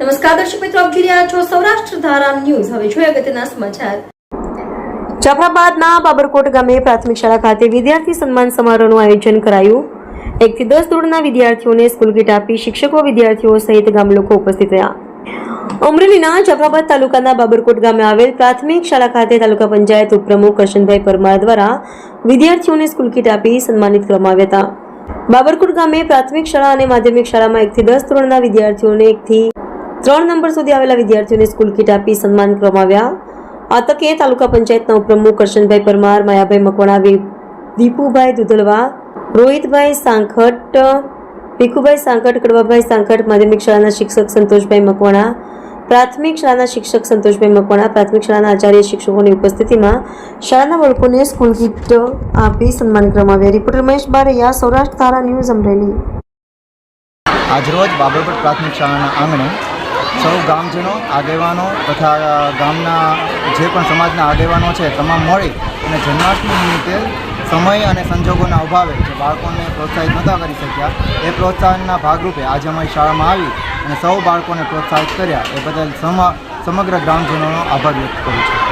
નમસ્કાર દર્શક મિત્રો, આપ જોઈ રહ્યા છો સૌરાષ્ટ્ર ધારા ન્યૂઝ। હવે જોઈએ અગત્યના સમાચાર। જાફરાબાદના બાબરકોટ ગામે પ્રાથમિક શાળા ખાતે વિદ્યાર્થી સન્માન સમારોહનું આયોજન કરાયું। 1 થી 10 ધોરણના વિદ્યાર્થીઓને સ્કૂલ કીટ આપી શિક્ષકો, વિદ્યાર્થીઓ સહિત ગામ લોકો ઉપસ્થિત રહ્યા। અમરેલીના જાફરાબાદ તાલુકાના બાબરકોટ ગામે આવેલ પ્રાથમિક શાળા ખાતે તાલુકા પંચાયત ઉપપ્રમુખ કરશનભાઈ પરમાર દ્વારા વિદ્યાર્થીઓને સ્કૂલ કીટ આપી સન્માનિત કરવામાં આવ્યા હતા। બાબરકોટ ગામે પ્રાથમિક શાળા અને માધ્યમિક શાળામાં 1 થી 10 ધોરણના વિદ્યાર્થીઓને 1 થી 3 નંબર સુધી આવેલા વિદ્યાર્થીઓને સ્કૂલ કીટ આપી સન્માન કરવામાં આવ્યા। આ તકે તાલુકા પંચાયતના ઉપપ્રમુખ કરશનભાઈ પરમાર, માયાભાઈ મકવાણા, દીપુભાઈ દુધલવા, રોહિતભાઈ સાંખટ, ભીખુભાઈ સાંખટ, કડવાભાઈ સાંખટ, માધ્યમિક શાળાના શિક્ષક સંતોષભાઈ મકવાણા, પ્રાથમિક શાળાના શિક્ષક સંતોષભાઈ મકવાણા, પ્રાથમિક શાળાના આચાર્ય શિક્ષકોની ઉપસ્થિતિમાં શાળાના બાળકોને સ્કૂલ કીટ આપી સન્માન કરવામાં આવ્યા। રિપોર્ટર મહેશ બારૈયા, સૌરાષ્ટ્ર ધારા ન્યૂઝ, અમરેલી। આજરોજ બાબરકોટ પ્રાથમિક શાળાના આંગણે સૌ ગામજનો, આગેવાનો તથા ગામના જે પણ સમાજના આગેવાનો છે તમામ મળી અને જન્માષ્ટમી નિમિત્તે સમય અને સંજોગોના અભાવે જે બાળકોને પ્રોત્સાહિત નહોતા કરી શક્યા એ પ્રોત્સાહનના ભાગરૂપે આજે અમારી શાળામાં આવી અને સૌ બાળકોને પ્રોત્સાહિત કર્યા એ બદલ સમગ્ર ગ્રામજનોનો આભાર વ્યક્ત કરું છું।